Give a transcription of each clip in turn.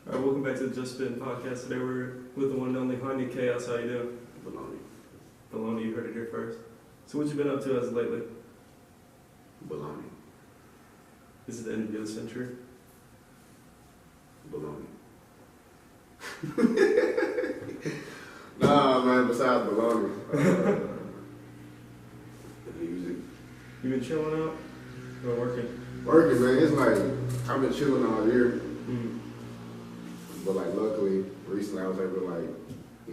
Alright, welcome back to the Just Spittin' podcast. Today we're with the one and only Hannyah Chaos. How you doing? Baloney. Baloney, you heard it here first. So what you been up to as of lately? Baloney. This is the interview of the century. Baloney. Nah, man, besides baloney. The music. You been chilling out? Or working? Working, man. It's like, I've been chilling all year. But like, luckily, recently I was able to like,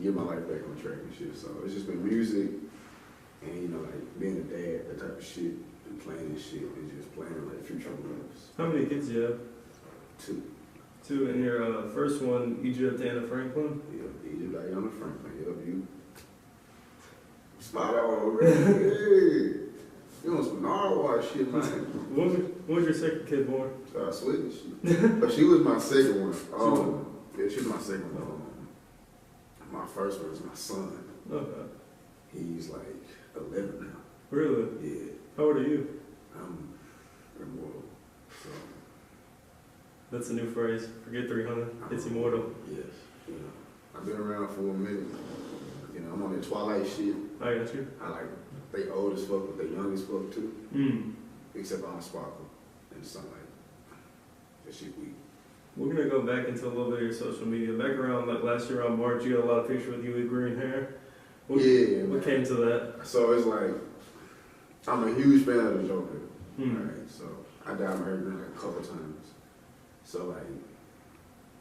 get my life back on track and shit. So it's just been music and, you know, like being a dad, that type of shit, and playing this shit and just playing like future moves. How many kids do you have? 2. 2. And your first one, Egypt Anna Franklin? Yep, Egypt Diana Franklin. Yep, you. Spot on, man. Hey. You on some narwhal shit, man. When was your second kid born? Sweet and shit. But she was my second one. Yeah, she was my second one. My first one was my son. Okay. He's like 11 now. Really? Yeah. How old are you? I'm immortal. So, That's a new phrase. Forget 300. It's immortal. yes. You know, I've been around for a minute. You know, I'm on the Twilight shit. I got you. I like, they old as fuck, but they young as fuck too. Except I don't sparkle in the sunlight. That shit weak. We're gonna go back into a little bit of your social media. Back around like last year around March, you got a lot of pictures with you with green hair. What came to that? So it's like, I'm a huge fan of the Joker. Right? So I dyed my hair green like a couple times. So like,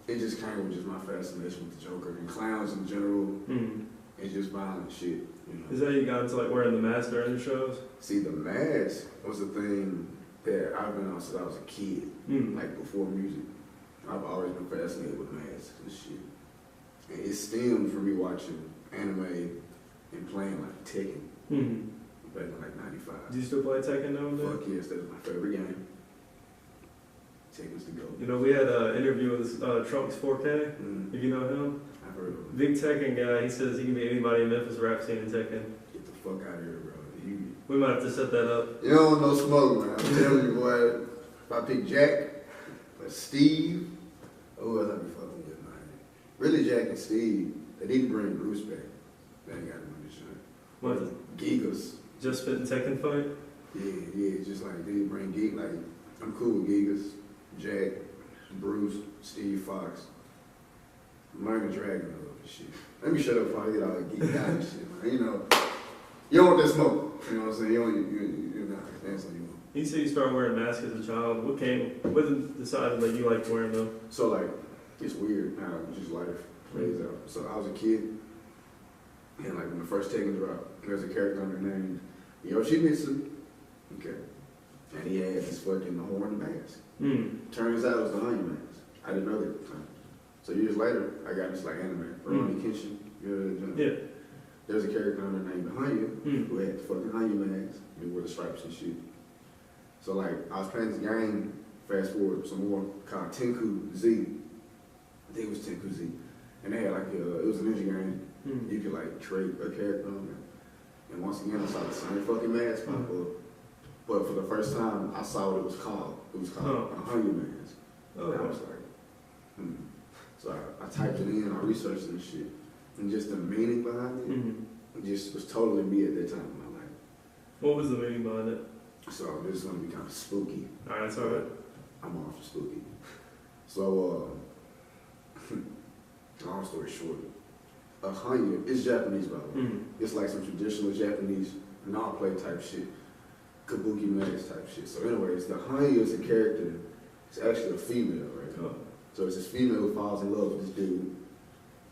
it just came with just my fascination with the Joker and clowns in general and just violent shit. You know? Is that how you got into like wearing the mask during the shows? See, the mask was a thing that I've been on since I was a kid, like before music. I've always been fascinated with masks and shit. And it stemmed from me watching anime and playing like Tekken back in like 95. Do you still play Tekken now? Fuck yes, that's my favorite game. Tekken's the GOAT. You know, we had an interview with Trunks 4K, if you know him. I've heard of him. Big Tekken guy, he says he can be anybody in Memphis rap scene in Tekken. Get the fuck out of here, bro. We might have to set that up. You don't know smoke, man. I'm telling you, boy. If I pick Jack, but Steve, who else I be fucking with, man? Really, Jack and Steve, they need to bring Bruce back. They ain't got to do this shit. What? Gigas. Just spitting Tekken fight? Yeah, just like they need to bring Geek. Like, I'm cool with Gigas, Jack, Bruce, Steve Fox. I'm learning Dragon Love and shit. Let me shut up before I get all the geek out and shit, man. You know, you don't want that smoke. You know what I'm saying? You're not, that's what you want. You said you started wearing masks as a child. What decided that you liked wearing them? So like, it's weird how just life plays out. So I was a kid, and like when the first Tekken dropped, there's a character on there named Yoshimitsu. Okay. And he had this fucking horn mask. Turns out it was the HANNYA mask. I didn't know that at the time. So years later, I got this like anime, Rurouni Kenshin. You know what Yeah. There's a character on there named HANNYA who had the fucking HANNYA mask. He wore the stripes and shit. So like, I was playing this game, fast forward some more, called Tenku Z. I think it was Tenku Z. And they had like, it was a ninja game. You could like trade a character on there. And once again, I saw the same fucking mask pop up. But for the first time, I saw what it was called. It was called a HANNYA mask. And I was like, So I typed it in, I researched and shit. And just the meaning behind it just was totally me at that time in my life. What was the meaning behind it? So this is going to be kind of spooky. Alright, it's alright. I'm all for spooky. So, long story short, HANNYA is Japanese, by the way. It's like some traditional Japanese non-play type shit. Kabuki mask type shit. So anyways, the HANNYA is a character. It's actually a female, right? So it's this female who falls in love with this dude.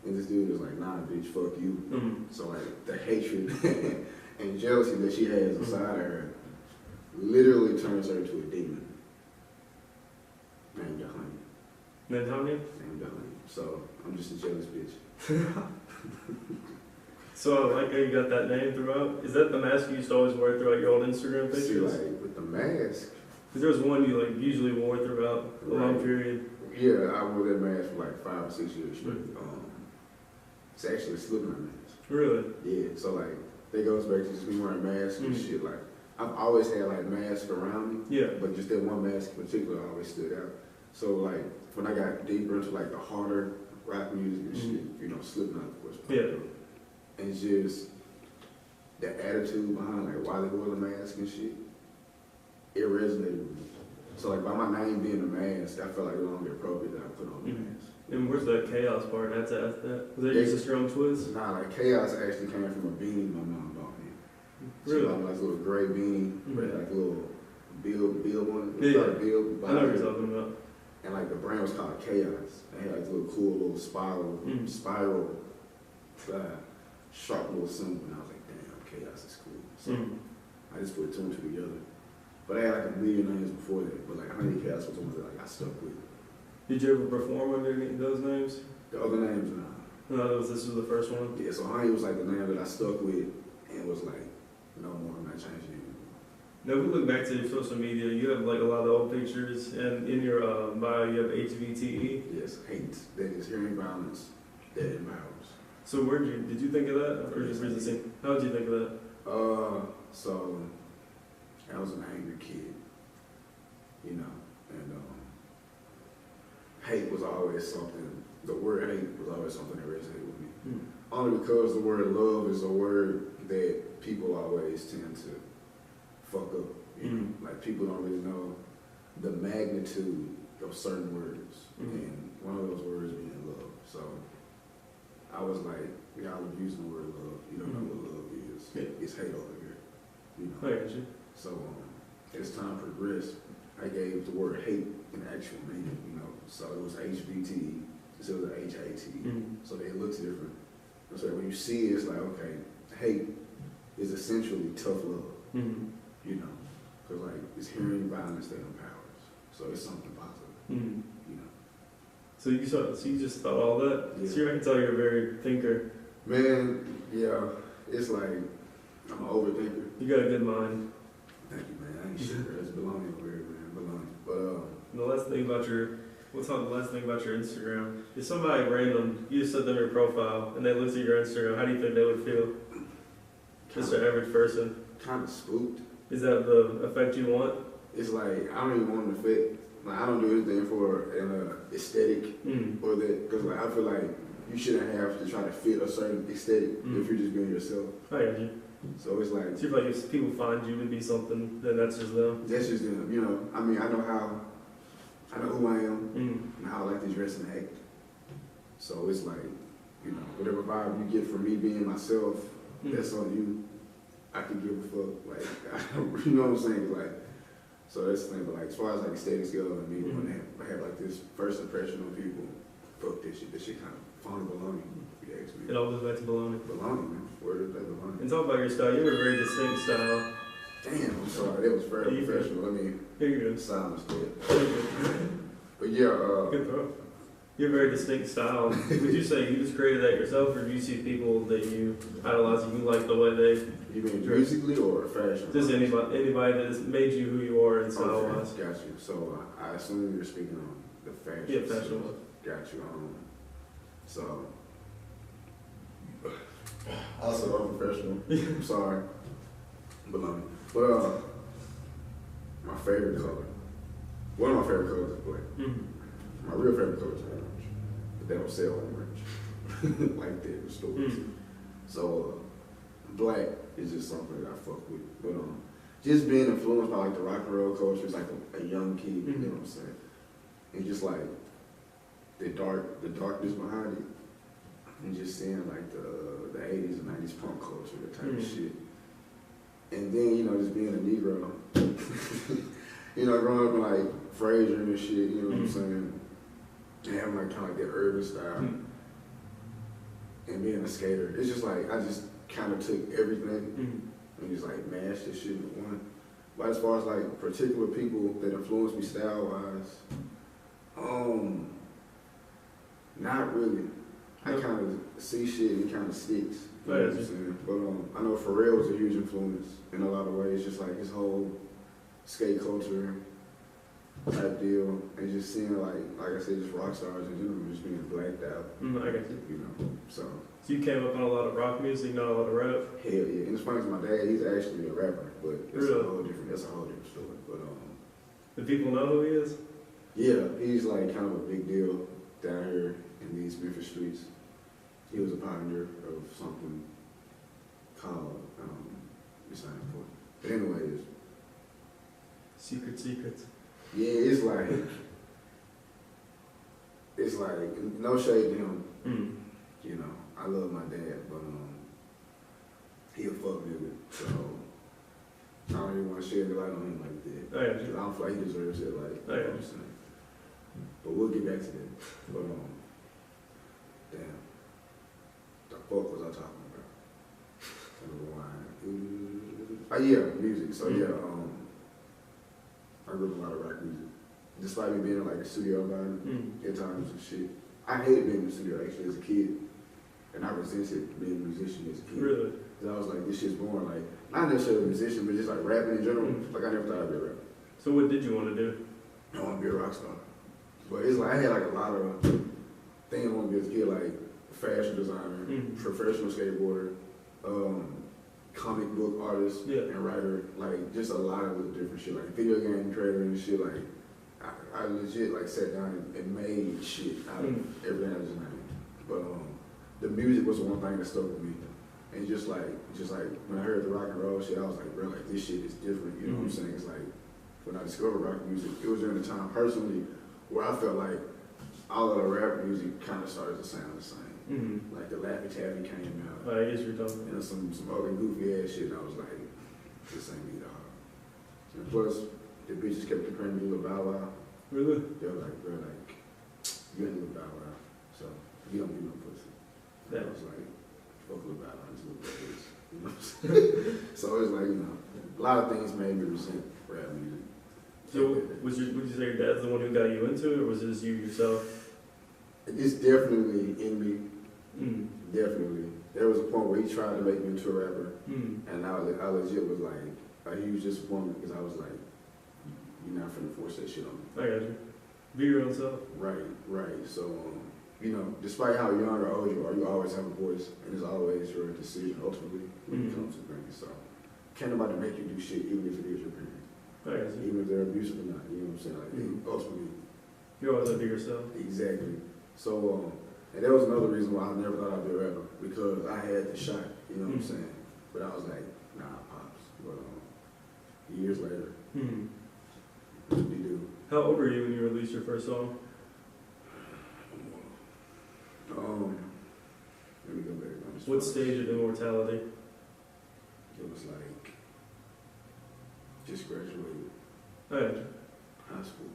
And this dude is like, nah, bitch, fuck you. So like, the hatred and jealousy that she has inside of her literally turns her into a demon. Named HANNYA. Named HANNYA? Named HANNYA. So, I'm just a jealous bitch. So I like how you got that name throughout. Is that the mask you used to always wear throughout your old Instagram pictures? See, like, with the mask. Because there was one you like usually wore throughout a long period. Yeah, I wore that mask for like 5 or 6 years straight. It's actually a Slipknot mask. Really? Yeah, so like, that goes back to just me wearing masks and shit. Like, I've always had like masks around me. Yeah. But just that one mask in particular always stood out. So like, when I got deeper into like the harder rap music and shit, you know, Slipknot, of course. Yeah. And it's just the attitude behind like why they wore the mask and shit, it resonated with me. So like by my name being a mask, I felt like it was only appropriate that I put on the mask. And where's that chaos part? That's that. Was that just a strong twist? Nah, like chaos actually came from a beanie my mom bought me. She Really? bought me like a little gray beanie, like a little bill one. Yeah. Bill. I know what you're talking about. And like the brand was called Chaos. It had like a little cool little spiral, sharp little symbol. And I was like, damn, Chaos is cool. So I just put two and two together. But I had like a million names before that. But like HANNYA Chaos was the one that like I stuck with. Did you ever perform under those names? The other names, nah. No, this was the first one? Yeah, so HANNYA was like the name that I stuck with and was like, no more, I'm not changing it. Now, if we look back to your social media, you have like a lot of old pictures, and in your bio, you have HVTE. Yes, hate. That is hearing violence that empowers. So did you think of that, or just resisting? How did you think of that? So I was an angry kid, you know, and hate was always something, the word hate was always something that resonated with me. Only because the word love is a word that people always tend to fuck up. You know? Like people don't really know the magnitude of certain words, and one of those words being love. So I was like, y'all are using the word love. You don't know what love is. Yeah. It's hate over here. You know. I got you. So as time progressed, I gave the word hate an actual meaning. You know. So it was HBT instead of HAT. So it looks different. So when you see it, it's like, okay, hate is essentially tough love. You know, because like it's hearing violence that empowers. So it's something positive. You know. So you just thought all that? Yeah. So I can tell you're a very thinker. Man, yeah, it's like I'm an overthinker. You got a good mind. Thank you, man. I ain't sure. It's baloney over here, man. Baloney. But the last thing about your Instagram. If somebody random, you just set them your profile and they look at your Instagram, how do you think they would feel? Just an average person. Kind of spooked. Is that the effect you want? It's like I don't even want an effect. Like I don't do anything for an aesthetic or that, because like I feel like you shouldn't have to try to fit a certain aesthetic if you're just being yourself. I got you. So it's like, so like if people find you to be something, then that's just them. That's just them. You know, I mean, I know who I am and how I like to dress and act. So it's like, you know, whatever vibe you get from me being myself, that's on you. I can give a fuck. Like, you know what I'm saying? Like, so that's the thing. But like, as far as like aesthetics go, and me when I have like this first impression on people, fuck this shit. This shit kind of phony baloney. If you ask me. It all goes back to baloney. Baloney, man. Word of that baloney. And talk about your style. You have a very distinct style. Damn, I'm sorry. That was very professional. Let me silence that. But yeah, good throw. You have a very distinct style. Would you say you just created that yourself, or do you see people that you idolize and you like the way they? You mean musically or fashion? Just anybody that has made you who you are in style-wise. Got you. So I assume you're speaking on the fashion. Yeah, fashion-wise. Got you. So also unprofessional. I'm sorry, baloney. But my favorite color. One of my favorite colors is black. My real favorite color is orange, but they don't sell orange like that in stores. So black is just something that I fuck with. But just being influenced by like the rock and roll culture is like a young kid. You know what I'm saying? And just like the darkness behind it, and just seeing like the 80s and 90s punk culture, that type of shit. And then, you know, just being a Negro, you know, growing up in like Fraser and shit, you know what I'm saying? And having like kind of like that urban style. And being a skater, it's just like, I just kind of took everything and just like mashed this shit into one. But as far as like particular people that influenced me style-wise, not really. I kind of see shit and it kind of sticks. You know what I'm saying? But I know Pharrell was a huge influence in a lot of ways, just like his whole skate culture type deal, and just seeing like I said, just rock stars in general, just being blacked out. I got you. You know, so you came up on a lot of rock music, not a lot of rap. Hell yeah, and it's funny 'cause my dad, he's actually a rapper, but it's really? that's a whole different story. But do people know who he is? Yeah, he's like kind of a big deal down here in these Memphis streets. He was a pioneer of something called, it's not important. But anyways. Secrets. Yeah, it's like, no shade to him. You know, I love my dad, but he a fuck nigga, so I don't even want to shed the light on him like that. I got I you. don't feel like he deserves it, like, I you know got what I'm you. saying. But we'll get back to that. But damn, the fuck was I talking about? Oh yeah, music. So yeah, I grew up a lot of rock music. Despite me being in like a studio environment at times and shit. I hated being in the studio actually as a kid. And I resented being a musician as a kid. Really? Cause I was like, this shit's boring. Like, not necessarily a musician, but just like rapping in general. Like I never thought I'd be a rapper. So what did you want to do? I want to be a rock star. But it's like, I had like a lot of things I want to be as a kid, like fashion designer, professional skateboarder, comic book artist and writer, like just a lot of different shit, like video game creator and shit. Like I legit like sat down and made shit out of everything I just named. But the music was the one thing that stuck with me. And just like when I heard the rock and roll shit, I was like, bro, like this shit is different. You know what I'm saying? It's like when I discovered rock music, it was during the time personally where I felt like all of the rap music kind of started to sound the same. Like the Laffy Taffy came out. I guess you're talking. And some other goofy ass shit, and I was like, this ain't me, dog. And plus, the bitches kept comparing me with Bow Wow. Really? They were like, bro, like, you ain't with Bow Wow, so you don't need no pussy. And I was like, fuck with Bow Wow, just look like this. You know what I'm saying? So it's like, you know, a lot of things made me resent rap music. So would you say your dad's the one who got you into it, or was it just you yourself? It's definitely in me. Definitely. There was a point where he tried to make me into a rapper, and I legit was like a huge disappointment because I was like, you're not finna force that shit on me. I got you. Be your own self. Right. So, you know, despite how young or old you are, you always have a voice, and it's always your decision ultimately when it comes to things. So, can't nobody make you do shit, even if it is your parents. I got you. Even if they're abusive or not, you know what I'm saying? Like, ultimately. You always have to be yourself. Exactly. So, and there was another reason why I never thought I'd be a rapper, because I had the shot, you know what I'm saying? But I was like, nah, pops. But years later, what did he do? How old were you when you released your first song? Let me go back. What stage of immortality? It was like, just graduated I got you. high school.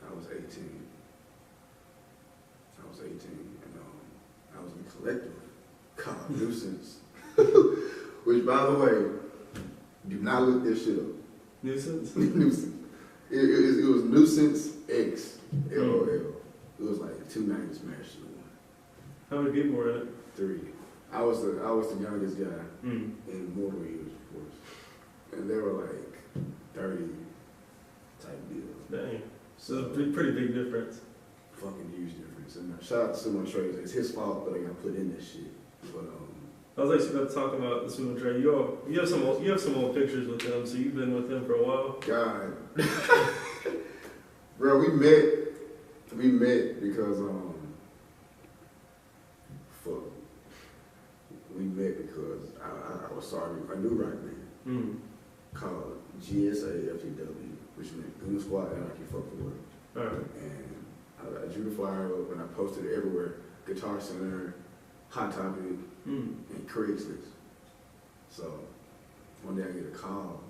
I was 18. And I was in a collective called Nuisance. Which, by the way, do not look this shit up. Nuisance? Nuisance. It was Nuisance X LOL. It was like 2 names smashed into one. How many people were in it? 3. I was the youngest guy in mortal years, of course. And they were like 30 type deal. Dang. So it's a pretty big difference. Fucking huge difference. And shout out to Sumo Trey. It's his fault that I got put in this shit. But I was actually about to talk about the Sumo Trey. You have some old pictures with him, so you've been with him for a while. God, bro, we met because fuck. We met because I was starting a new rock band called GSA FTW, which meant Goon Squad Anarchy Fuck the World. All right. And I drew the flyer up and I posted it everywhere. Guitar Center, Hot Topic, and Craigslist. So one day I get a call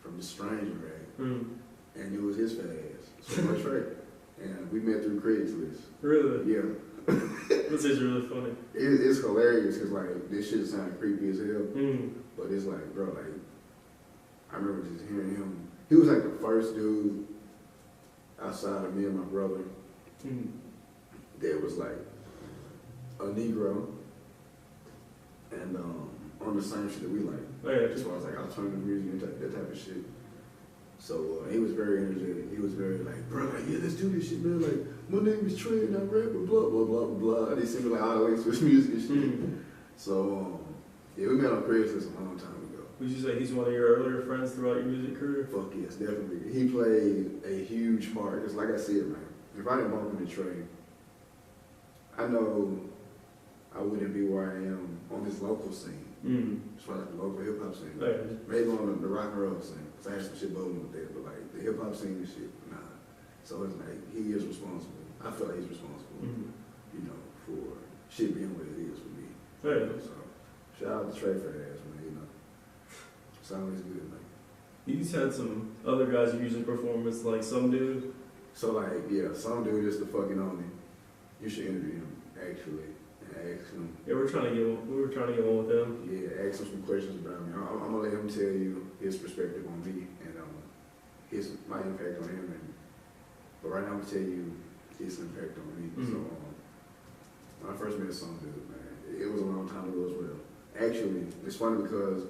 from this stranger, right? And it was his fat ass, so much right. And we met through Craigslist. Really? Yeah. This is really funny. It's hilarious because like this shit sounded creepy as hell. But it's like, bro, like I remember just hearing him. He was like the first dude outside of me and my brother that was like a Negro and on the same shit that we like. Oh, yeah. As far as like alternative music and that type of shit. So he was very energetic. He was very like, bro, like, yeah, let's do this shit, man. Like, my name is Trey and I rap with blah, blah, blah, blah, blah. They sent me like all the links to his music and shit. So, yeah, we met on Craigslist a long time ago. Would you say he's one of your earlier friends throughout your music career? Fuck yes, definitely. He played a huge part. Just like I said, man, if I didn't bump into Trey, I know I wouldn't be where I am on this local scene. As far as the local hip hop scene. Maybe on the rock and roll scene, because I had some shit bubbling with that, but like the hip hop scene and shit, nah. So it's like, he is responsible. I feel like he's responsible, you know, for shit being what it is for me. So, shout out to Trey for that ass, man, you know. It's always good, man. He's had some other guys who usually perform as like Some Dude. So like, yeah, Some Dude is the fucking homie. You should interview him, actually. Ask him. Yeah, we were trying to get one with him. Yeah, ask him some questions about me. I'm gonna let him tell you his perspective on me and my impact on him. But right now I'm gonna tell you his impact on me. So when I first met Some Dude, man, it was a long time ago as well. Actually, it's funny because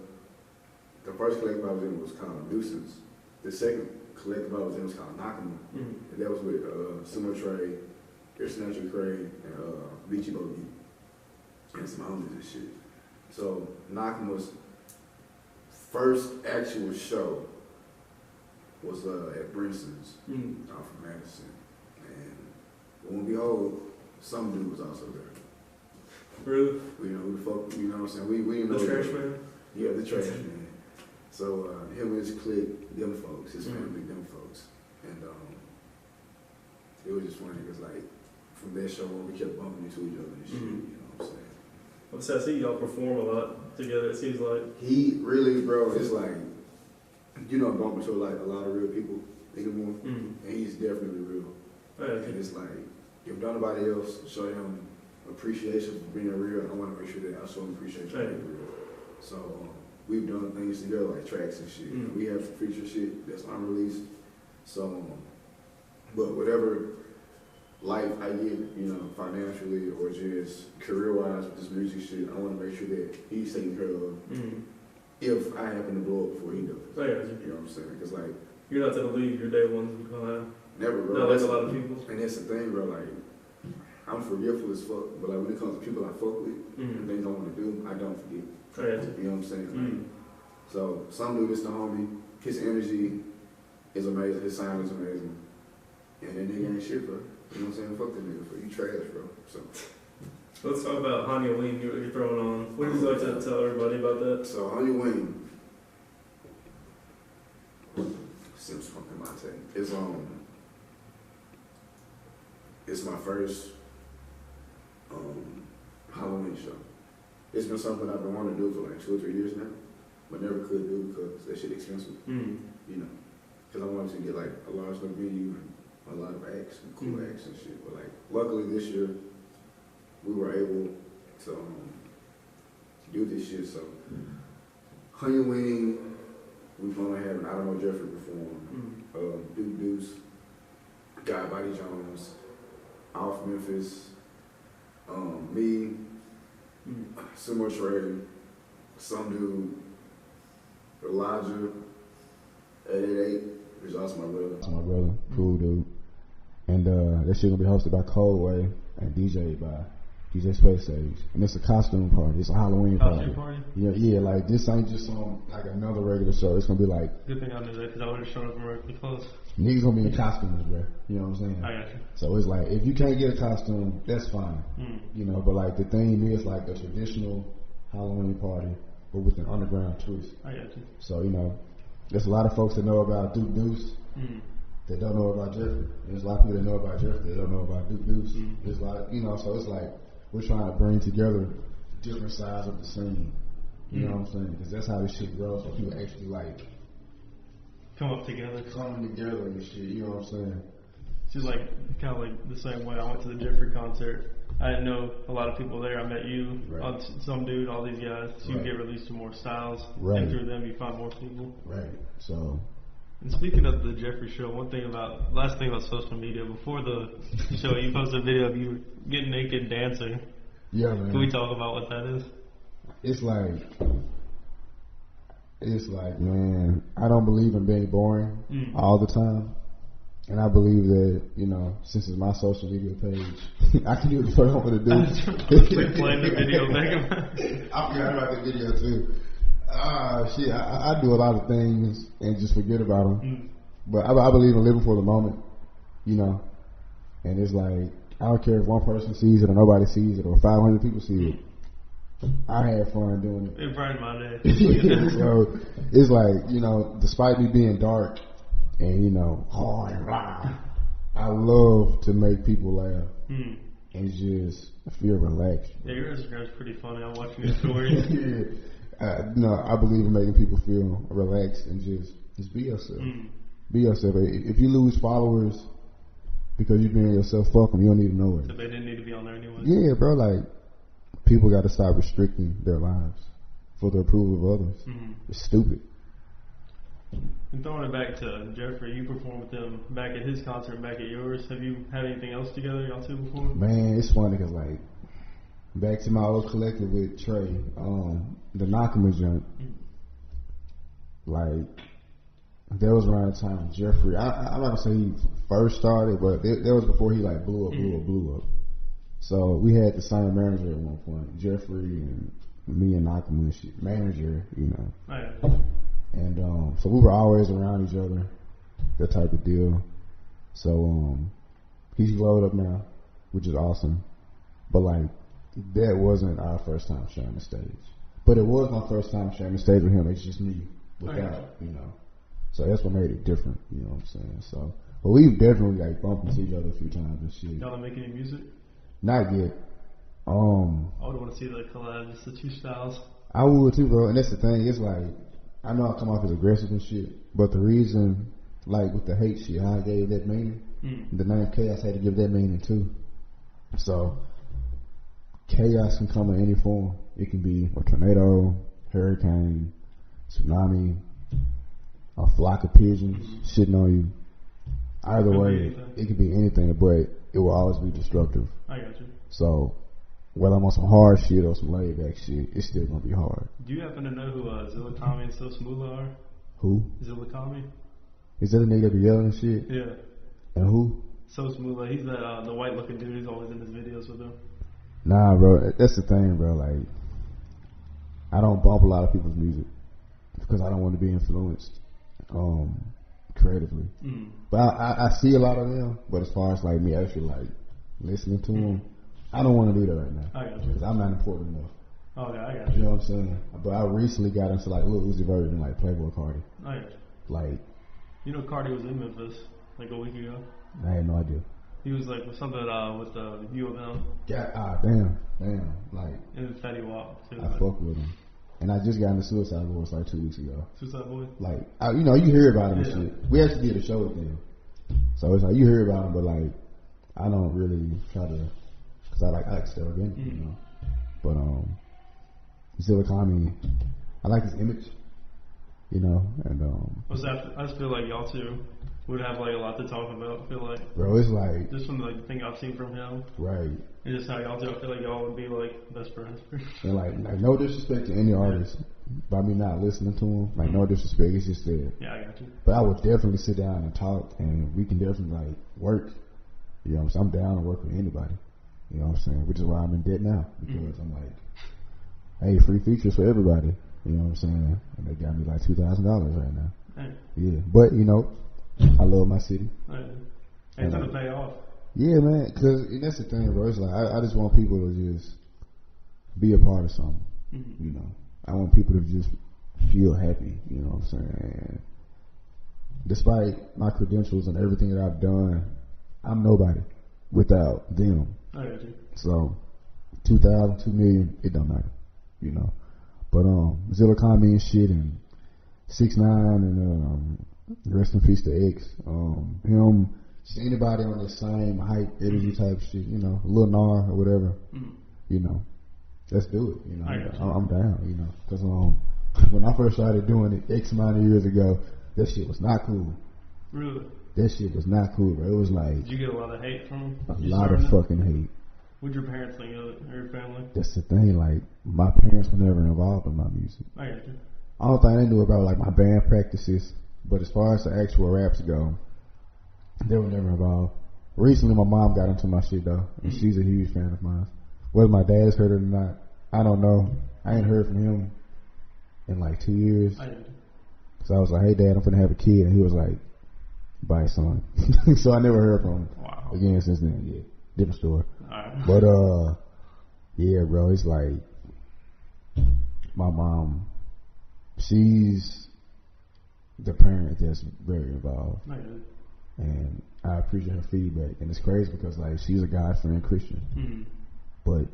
the first collective I was in was called Nuisance. The second collective I was in was called Nakama. And that was with Sumo Trey, International Craig, and Beachy Bogey. And some homies and shit. So Nakama's first actual show was at Brinson's off of Madison. And lo and behold, Some Dude was also there. Really? You know who the fuck, you know what I'm saying? We didn't know the trash man? Yeah, the trash man. So him and his clique, them folks, his family, them folks. And it was just funny because like from that show on we kept bumping into each other and shit, you know what I'm saying? I see y'all perform a lot together, it seems like. He really, bro, it's like, you know, bump into like a lot of real people anymore, and he's definitely real. And it's like, if nobody else show him appreciation for being real, I want to make sure that I show him appreciation for being real. So we've done things together like tracks and shit. We have some feature shit that's unreleased. So, but whatever life I get, you know, financially or just career-wise with this music shit, I want to make sure that he's taken care of if I happen to blow up before he does. You know what I'm saying? Because, like... You're not going to leave your day ones behind. Never, bro. Not like a lot of people. And that's the thing, bro. Like, I'm forgetful as fuck, but, like, when it comes to people I fuck with and things I want to do, I don't forget. You know what I'm saying? Like, so, Some Dude is the homie. His energy is amazing. His sound is amazing. And that nigga ain't shit, bro. You know what I'm saying? Fuck that nigga, for you trash, bro. So let's talk about HANNYA Wing you're throwing on. What would you like to tell everybody about that? So HANNYA Wing, Sims fucking Monte. It's my first Halloween show. It's been something I've been wanting to do for like 2 or 3 years now, but never could do because that shit expensive. You know, because I wanted to get like a large enough venue and a lot of acts and cool acts and shit. But like, luckily this year, we were able to do this shit. So, HANNYA Wing, we're gonna have an Alamo Jeffrey perform. Duke Deuce, Guy Body Jones, Off Memphis, me, Sumo Trey, Some Dude, Elijah, 888. He's also my brother. That's my brother, cool dude. And that shit gonna be hosted by Coldway and DJ by DJ Space Age. And it's a costume party. It's a Halloween party. Yeah, like this ain't just on like another regular show. It's gonna be like. Good thing I knew that because I would have shown up in regular clothes. Niggas gonna be in costumes, bro. You know what I'm saying? I got you. So it's like if you can't get a costume, that's fine. You know, but like the theme is like a traditional Halloween party, but with an underground twist. I got you. So you know. There's a lot of folks that know about Duke Deuce that don't know about Jeffrey. There's a lot of people that know about Jeffrey that don't know about Duke Deuce. There's a lot, you know, so it's like we're trying to bring together different sides of the scene. You know what I'm saying? Because that's how this shit grows. So people actually like coming together and shit. You know what I'm saying? It's just like kind of like the same way I went to the Jeffrey concert. I didn't know a lot of people there. I met you, Some Dude, all these guys. So you get released to more styles, and through them you find more people. So. And speaking of the Jeffrey show, last thing about social media, before the show, you posted a video of you getting naked dancing. Yeah, man. Can we talk about what that is? It's like, man, I don't believe in being boring all the time. And I believe that, you know, since it's my social media page, I can do what the fuck I want to do. Playing the video back. I forgot about the video too. Shit, I do a lot of things and just forget about them. But I believe in living for the moment, you know. And it's like, I don't care if one person sees it or nobody sees it or 500 people see it. I had fun doing it. It brightened my day. So it's like, you know, despite me being dark and, you know, hard and rah, I love to make people laugh and just feel relaxed. Yeah, your Instagram's pretty funny. I'm watching your stories. No, I believe in making people feel relaxed and just be yourself. Be yourself. If you lose followers because you're being yourself, fuck them. You don't need to know it. So they didn't need to be on there anyway. Yeah, bro. Like, people got to stop restricting their lives for the approval of others. It's stupid. And throwing it back to Jeffrey, you performed with him back at his concert, back at yours. Have you had anything else together, y'all two, before? Man, it's funny because, like, back to my old collective with Trey, the Nakama joint, like, there was around the time Jeffrey, I'm not gonna say he first started, but that was before he like blew up. So we had the same manager at one point, Jeffrey and me and Nakama and shit, manager, you know. Oh, yeah. And so we were always around each other, that type of deal. So he's glowed up now, which is awesome. But like, that wasn't our first time sharing the stage. But it was my first time sharing the stage with him. It's just me without, you know. So that's what made it different, you know what I'm saying? So, but we've definitely like bumped into each other a few times and shit. Y'all make any music? Not yet. I would want to see the collab, just the two styles. I would too, bro. And that's the thing. It's like, I know I come off as aggressive and shit, but the reason, like with the hate shit, how I gave that meaning, the name Chaos had to give that meaning too. So, chaos can come in any form. It can be a tornado, hurricane, tsunami, a flock of pigeons shitting on you. Either way, it could be anything, but it will always be destructive. I got you. So, whether I'm on some hard shit or some laid back shit, it's still gonna be hard. Do you happen to know who Zillakami and So Smoola are? Who? Zillakami? Is that the nigga that be yelling and shit? Yeah. And who? So Smoola, he's the white looking dude who's always in his videos with him. Nah, bro, that's the thing, bro. Like, I don't bump a lot of people's music because I don't want to be influenced creatively. But I see a lot of them, but as far as like me actually like listening to them, I don't want to do that right now. I got you. Because I'm not important enough. Okay, I got you. You know what I'm saying? But I recently got into like Lil Uzi Vert and like Playboy Cardi. I got you. Like, you know, Cardi was in Memphis like a week ago. I had no idea. He was like with something with the U of M. Damn. Like, And Fetty Wap too. I fuck with him. And I just got into Suicide Boys like 2 weeks ago. Suicide Boys? Like, you know, you hear about him and shit. We actually did a show with them. So it's like, you hear about him, but like, I don't really try to, because I like Stella Benton, you know. But, Zillakami, I like his image, you know, and, I just feel like y'all two would have like a lot to talk about. I feel like, bro, it's like, just from like the thing I've seen from him, right? And just how y'all two, I feel like y'all would be like best friends. And like no disrespect to any artist by me not listening to him, like no disrespect, it's just that. Yeah, I got you. But I would definitely sit down and talk, and we can definitely like work. You know what I'm saying? I'm down to work with anybody. You know what I'm saying? Which is why I'm in debt now, because I'm like, hey, free features for everybody. You know what I'm saying? And they got me like $2,000 right now. Hey. Yeah, but you know, I love my city. Hey. It's gonna pay off. Yeah, man, because that's the thing, bro. It's like, I just want people to just be a part of something, you know. I want people to just feel happy, you know what I'm saying? And despite my credentials and everything that I've done, I'm nobody without them. I got you. So, 2,000, 2 million, it don't matter, you know. But, Zillakami and shit, and 6ix9ine, and, rest in peace to X, him, just anybody on the same hype, energy type shit, you know, Lil Nar or whatever, you know, let's do it, you know, I'm down, you know, because when I first started doing it X amount of years ago, that shit was not cool. Really? That shit was not cool, bro. It was like, did you get a lot of hate from him? A lot of fucking hate. What'd your parents think of it, or your family? That's the thing, like, my parents were never involved in my music. I got you. I don't think they knew about like my band practices, but as far as the actual raps go, they were never involved. Recently, my mom got into my shit though, and she's a huge fan of mine. Whether my dad's heard it or not, I don't know. I ain't heard from him in like 2 years. I did. So I was like, hey Dad, I'm finna have a kid, and he was like, bye son. So I never heard from him again since then. Yeah, different story. Right. But yeah, bro, it's like my mom, she's the parent that's very involved. I did. And I appreciate her feedback, and it's crazy because like she's a God-fearing Christian, but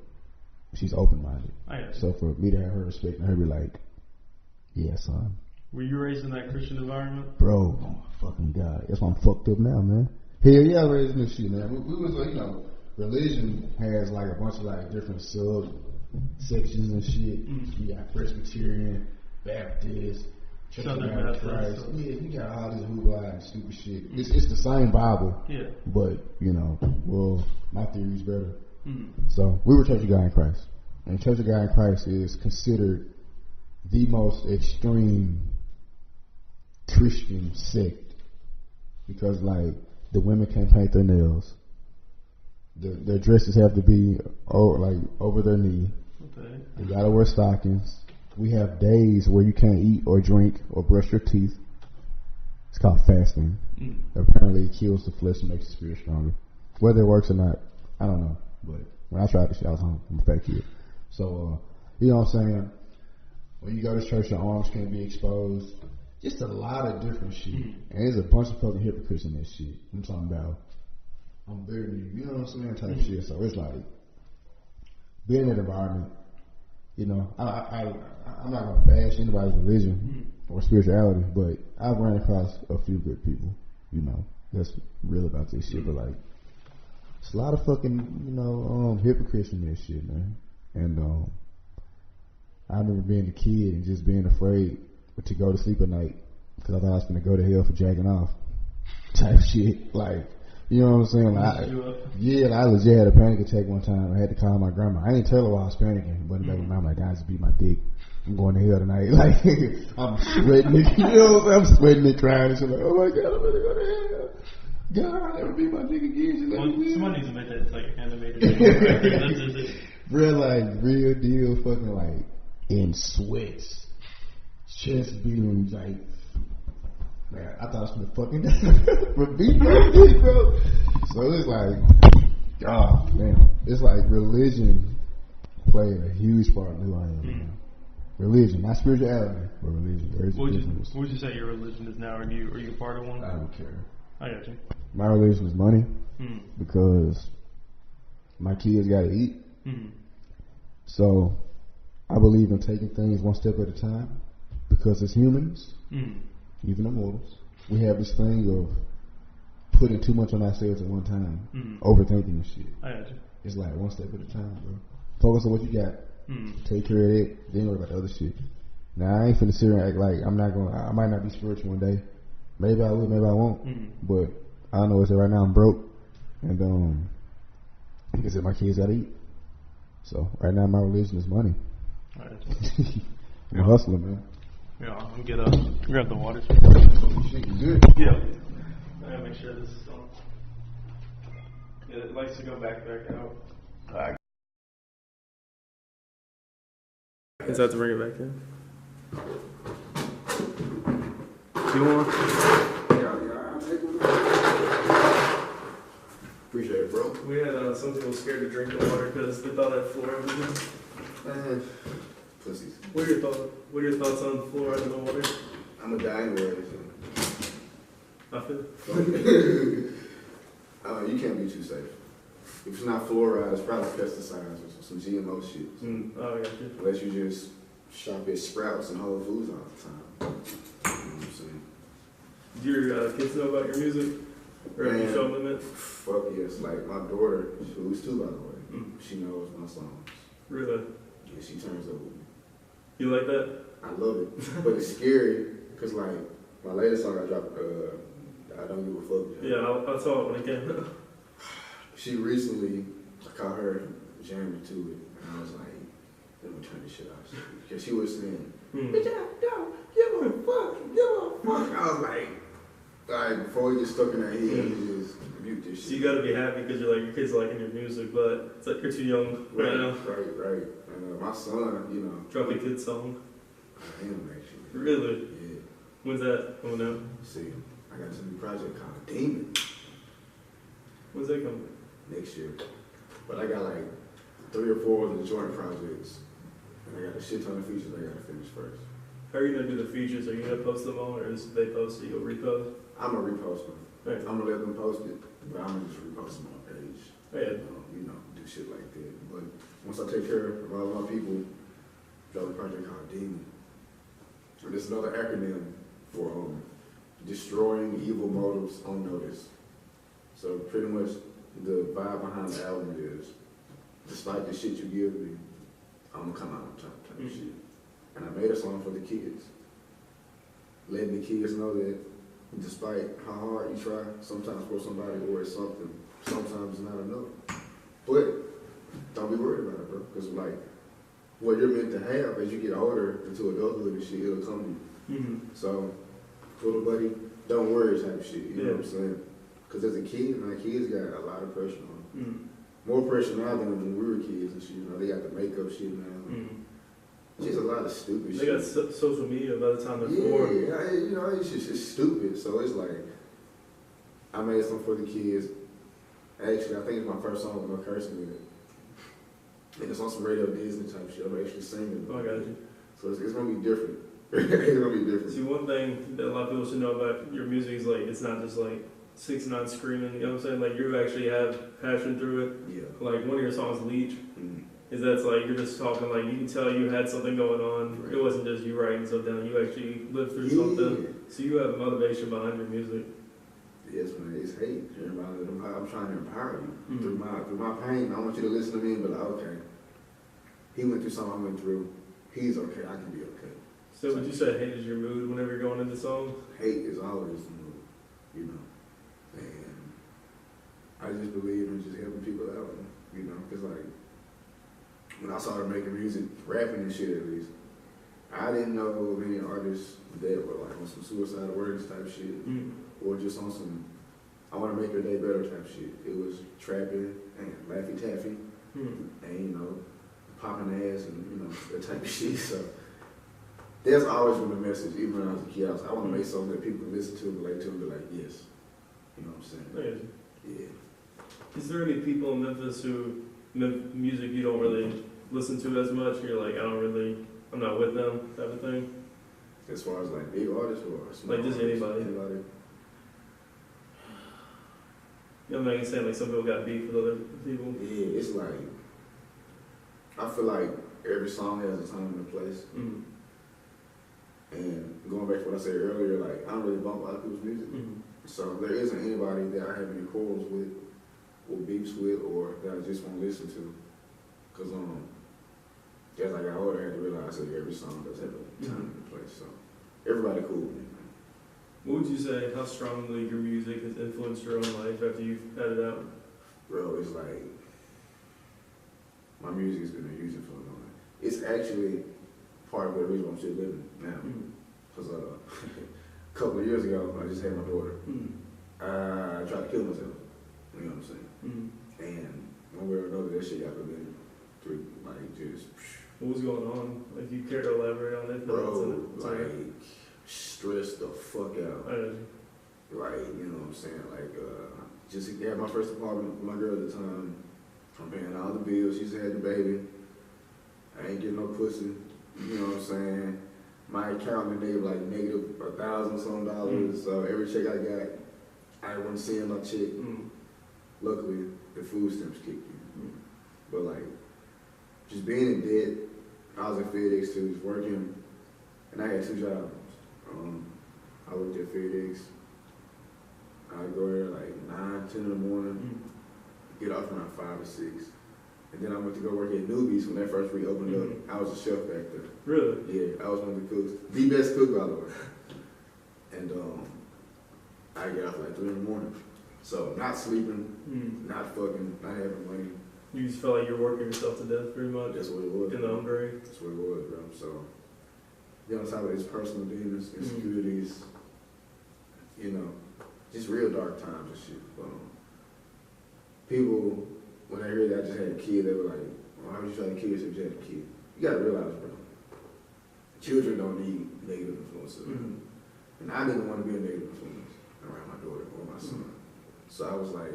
she's open-minded. So for me to have her respect and her be like, yeah, son. Were you raised in that Christian environment? Bro, oh my fucking God. That's why I'm fucked up now, man. Hell yeah, I was raised in this shit, man. We was like, you know, religion has like a bunch of like different sub-sections and shit. You got Presbyterian, Baptist, Church of Christ. Yeah, you got all this hoopla and stupid shit. It's the same Bible. Yeah. But, you know, well, my theory's better. So we were Church of God in Christ. And Church of God in Christ is considered the most extreme Christian sect, because like the women can't paint their nails, their dresses have to be over their knee. Okay. They gotta wear stockings. We have days where you can't eat or drink or brush your teeth. It's called fasting. Apparently it kills the flesh and makes the spirit stronger. Whether it works or not, I don't know. But when I tried this shit, I was home. I'm a fat kid. So you know what I'm saying? When you go to church, your arms can't be exposed. Just a lot of different shit. And there's a bunch of fucking hypocrites in that shit. I'm talking about, I'm better than you. You know what I'm saying? Type shit. So it's like, being in that environment, you know, I'm not going to bash anybody's religion or spirituality, but I've run across a few good people, you know, that's real about this shit. But like, it's a lot of fucking, you know, hypocrites in this shit, man. And I remember being a kid and just being afraid to go to sleep at night because I thought I was going to go to hell for jacking off type shit. Like, you know what I'm saying? Like, I legit had a panic attack one time. I had to call my grandma. I didn't tell her why I was panicking, but back in my mind, I just beat my dick. I'm going to hell tonight. Like, I'm sweating it. You know what I'm saying? I'm sweating it, crying. And she's like, oh my God, I'm going to go to hell. God, I'll never beat my dick again. Somebody needs to make that like animated. That's just it. Real, like, real deal, fucking like in sweats. Chest beating, like, man, I thought I was gonna fucking beat my dick, bro. So it's like, oh man, it's like religion played a huge part in who I am. Man. Religion, not spirituality, but religion. What would you say your religion is now? Are you part of one? I don't care. I got you. My religion is money, because my kids gotta eat. So I believe in taking things one step at a time. Because as humans, even immortals, we have this thing of putting too much on ourselves at one time, overthinking this shit. I got you. It's like one step at a time, bro. Focus on what you got. Take care of it. Then worry about the other shit. Now, I ain't finna sit here and act like I might not be spiritual one day. Maybe I will, maybe I won't. But I know it's that right now I'm broke. And, like I said, my kids gotta eat. So, right now my religion is money. I got you. I'm hustling, man. Yeah, I'm gonna grab the water. Good. Yeah. I gotta make sure this is on. Yeah, it likes to go back out. Alright. Just have to bring it back in. You want? Appreciate it, bro. We had some people scared to drink the water because they thought that fluoride was in. Pussies. What are your thoughts on fluoride in the water? I'm a dying word. I feel. You can't be too safe. If it's not fluoride, it's probably pesticides or some GMO shit. Oh, yeah. Unless you just shop at Sprouts and Whole Foods all the time. You know what I'm saying? Do your kids know about your music? Or have you shown them it? Fuck yes. Like my daughter, who's 2 by the way, she knows my songs. Really? Yeah, she turns up with me. You like that? I love it. But it's scary because like my latest song I dropped, I Don't Give a Fuck. Yeah, I saw it when it came out. She recently, I caught her jamming to it, and I was like, let me turn this shit off. Because she was saying, bitch, I don't give a fuck. I was like, before you get stuck in that head, you just mute this shit. So you gotta be happy because you're like, your kids liking your music, but it's like you're too young right now. Right. And my son, you know. Drop a kid's song. I am actually. Really? Yeah. When's that coming out? See, I got this new project called Demon. When's that coming? Next year. But I got like 3 or 4 of the joint projects. And I got a shit ton of features I gotta finish first. How are you gonna do the features? Are you gonna post them all, or is they post it, you'll repost? I'm gonna repost them. Right. I'm gonna let them post it, but I'm gonna just repost them on my page. Yeah. You know, do shit like that. But once I take care of all my people, drop a project called Demon. And it's another acronym for destroying evil motives on notice. So pretty much the vibe behind the album is, despite the shit you give me, I'm gonna come out on top type of shit. And I made a song for the kids. Letting the kids know that despite how hard you try, sometimes for somebody or it's something, sometimes it's not enough. But don't be worried about it, bro. Because like, what you're meant to have as you get older into adulthood and shit, it'll come to you. So, little buddy, don't worry type of shit, you know what I'm saying? Because as a kid, my kids got a lot of pressure on them. More pressure now than when we were kids and shit. You know, they got the makeup shit now. Just a lot of stupid shit. They got social media by the time they're 4. Yeah, you know, it's just stupid. So it's like, I made something for the kids. Actually, I think it's my first song with no cursing in it. And it's on some Radio Disney type shit. I'm actually singing. Oh, I got you. So it's gonna be different. It's gonna be different. See, one thing that a lot of people should know about your music is like, it's not just like 6ix9ine screaming, you know what I'm saying? Like, you actually have passion through it. Yeah. Like, one of your songs, Leech, is that's like, you're just talking, like, you can tell you had something going on. Right. It wasn't just you writing stuff down, you actually lived through something. So you have motivation behind your music. Yes, man, it's hate. I'm trying to empower you through my pain. I want you to listen to me and be like, okay, he went through something I went through. He's okay, I can be okay. So would you say hate is your mood whenever you're going into songs? Hate is always the mood, you know. And I just believe in just helping people out, you know, because like, when I started making music, rapping and shit at least, I didn't know of any artists that were like on some suicide words type shit, or just on some, I want to make your day better type shit. It was trapping and Laffy Taffy, and you know, popping ass and you know, that type of shit. So there's always been a message, even when I was a kid. I want to make something that people can listen to, relate to, and be like, yes. You know what I'm saying? Yeah. Is there any people in Memphis who music you don't really listen to as much? You're like, I'm not with them type of thing? As far as like big artists or small like just artists, anybody? You know what I'm saying? Like some people got beef with other people? Yeah, it's like, I feel like every song has a time and a place. And going back to what I said earlier, like I don't really bump a lot of people's music. So there isn't anybody that I have any quarrels with or beefs with or that I just won't listen to. Because as I got older, I had to realize that every song does have a time and a place. So everybody cool with me, man. What would you say, how strongly your music has influenced your own life after you've had it out? Bro, it's like, my music has been a huge influence on me. It's actually part of the reason I'm still living now. Because a couple of years ago, I just had my daughter. I tried to kill myself. You know what I'm saying? And one way or another, that shit got prevented through, like, just... What was going on? Like, you care to elaborate on it? Bro, like, stressed the fuck out. Like, you know what I'm saying? Like, just had my first apartment with my girl at the time. I'm paying all the bills. She just had the baby. I ain't getting no pussy. You know what I'm saying? My account today was like negative $1,000 some. So every check I got, I wasn't seeing my check. Luckily, the food stamps kicked in. But like, just being in debt, I was at FedEx too, just working, and I had 2 jobs. I worked at FedEx. I'd go there like 9, 10 in the morning, get off around 5 or 6. And then I went to go work at Newbies when that first reopened up. I was a chef back there. Really? Yeah, I was one of the cooks. The best cook, by the way. And I get off like 3 in the morning. So not sleeping, not fucking, not having money. You just felt like you're working yourself to death pretty much? That's what it was. In the hungry? That's what it was, bro. So, on top of these personal demons, insecurities, you know, just real dark times and shit. People, when they heard that I just had a kid, they were like, well, how would you try to kill yourself if you had a kid? You gotta realize, bro, children don't need negative influences. And I didn't want to be a negative influence around my daughter or my son. So I was like,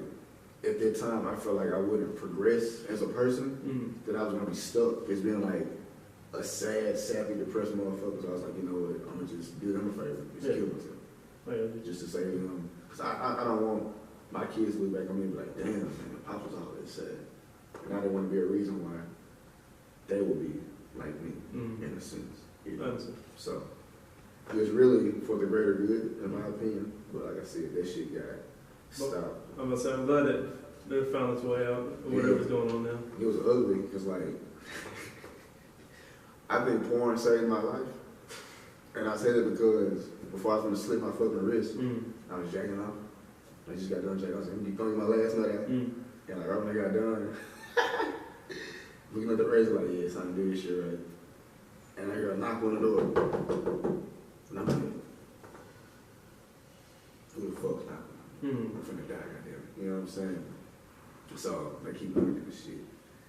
at that time, I felt like I wouldn't progress as a person, that I was going to be stuck as being like a sad, sappy, depressed motherfucker. So I was like, you know what, I'm going to just do them a favor, just kill myself. Just to save them. Because I don't want my kids to look back on me and be like, damn, man, Pop was all this sad. And I didn't want to be a reason why they would be like me, in a sense. You know? So it was really for the greater good, in my opinion. But like I said, that shit got stopped. I'm gonna say, I'm glad it found its way out, whatever's going on now. It was ugly, because like, I've been porn saving my life. And I said it because before I was going to slip my fucking wrist, I was jacking off. I just got done jacking off. I was like, you pulling my last nut out? And like, right when I got done, looking at the razor like, yeah, it's time to do this shit right. And I hear a knock on the door. And I'm like, who the fuck's knocking? I'm finna die, goddamn. You know what I'm saying? So they keep knocking this shit.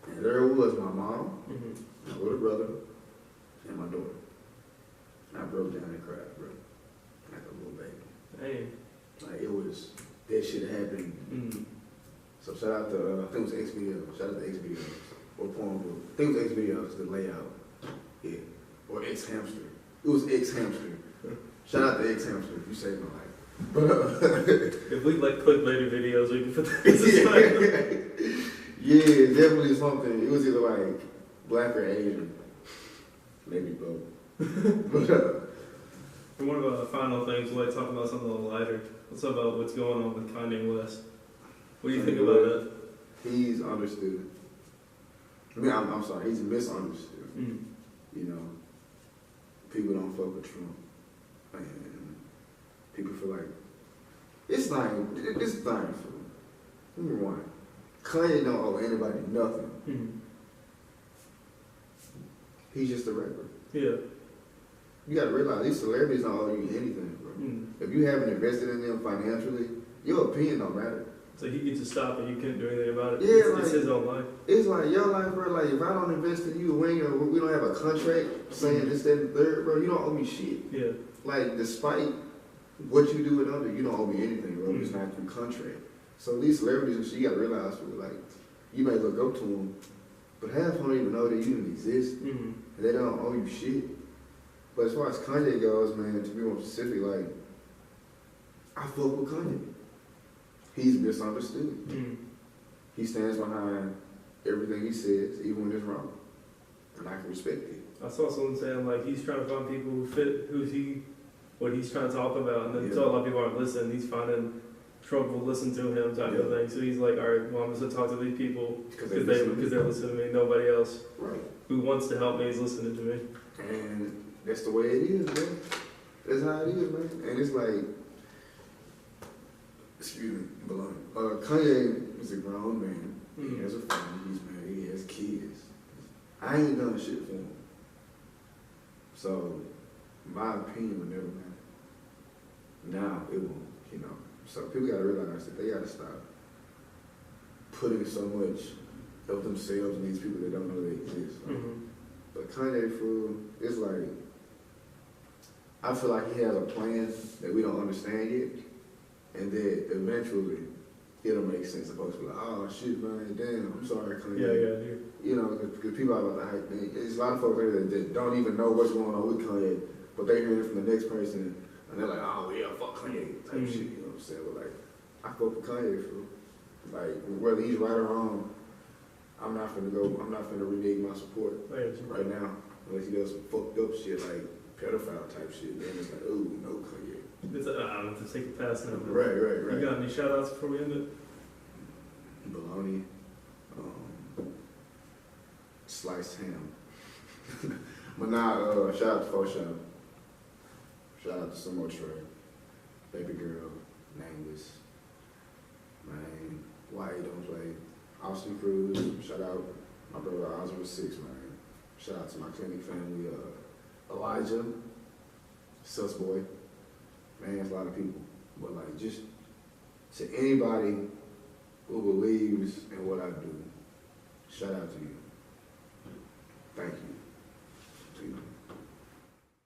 And there was my mom, my little brother, and my daughter. And I broke down and cried, bro. Like a little baby. Hey. Like it was, that shit happened. So shout out to, I think it was XBL. Shout out to XBL. Or Pornhub. I think it was XBL, the layout. Yeah. Or X Hamster. It was X Hamster. Shout out to X Hamster. You saved my life. But if we like clickbaited videos, we can put that as a title. Yeah, definitely something. It was either like black or Asian. Maybe both. But and one of the final things, we'll talk about something a little lighter. Let's talk about what's going on with Kanye West. What do you think about that? He's understood. I mean, I'm sorry, he's misunderstood. You know, people don't fuck with Trump. And people feel like, it's like, this thing, number one, Kanye don't owe anybody nothing. He's just a rapper. Yeah. You gotta realize, these celebrities don't owe you anything, bro. If you haven't invested in them financially, your opinion don't matter. So he gets to stop and you can't do anything about it. Yeah, it's his own life. It's like your life, bro. Like if I don't invest in you, we don't have a contract saying this, that, and the third, bro. You don't owe me shit. Yeah. Like despite what you do with others, you don't owe me anything, bro. It's not through contract. So these celebrities and shit, you gotta realize, like you may look up to them, but half don't even know that you even exist, and they don't owe you shit. But as far as Kanye goes, man, to be more specific, like I fuck with Kanye. He's misunderstood. He stands behind everything he says, even when it's wrong. And I can respect it. I saw someone saying, like, he's trying to find people who fit what he's trying to talk about. And then so a lot of people aren't listening. He's finding Trump will listen to him type of thing. So he's like, all right, well, I'm just going to talk to these people because they're listening to me. Nobody else who wants to help me is listening to me. And that's the way it is, man. That's how it is, man. And it's like, excuse me, baloney. Kanye is a grown man. He has a family. He's married. He has kids. I ain't done shit for him. So, my opinion would never matter. Now, it won't, you know. So, people gotta realize that they gotta stop putting so much of themselves in these people that don't know they exist. But Kanye, fool, it's like, I feel like he has a plan that we don't understand yet. And then eventually, it'll make sense. Supposed to be like, oh shit, man, damn, I'm sorry, Kanye. Yeah. You know, because people are about to hype. There's a lot of folks there that don't even know what's going on with Kanye, but they hear it from the next person, and they're like, oh yeah, fuck Kanye, type shit. You know what I'm saying? But like, I fuck with Kanye, fool. Like, whether he's right or wrong, I'm not finna renege my support right now, unless he does some fucked up shit like pedophile type shit. Then it's like, oh no, Kanye. I'm going to take it past now. Right. You got any shout outs before we end it? Bologna, sliced ham. But now, shout out to Faux Shop. Shout out to Sumo Trey. Baby Girl, Nameless. Man, why you don't play? Austin Cruz, shout out. My brother Ozzy was 6, man. Shout out to my clinic family, Elijah, Sus Boy. Man, it's a lot of people. But like, just to anybody who believes in what I do, shout out to you. Thank you.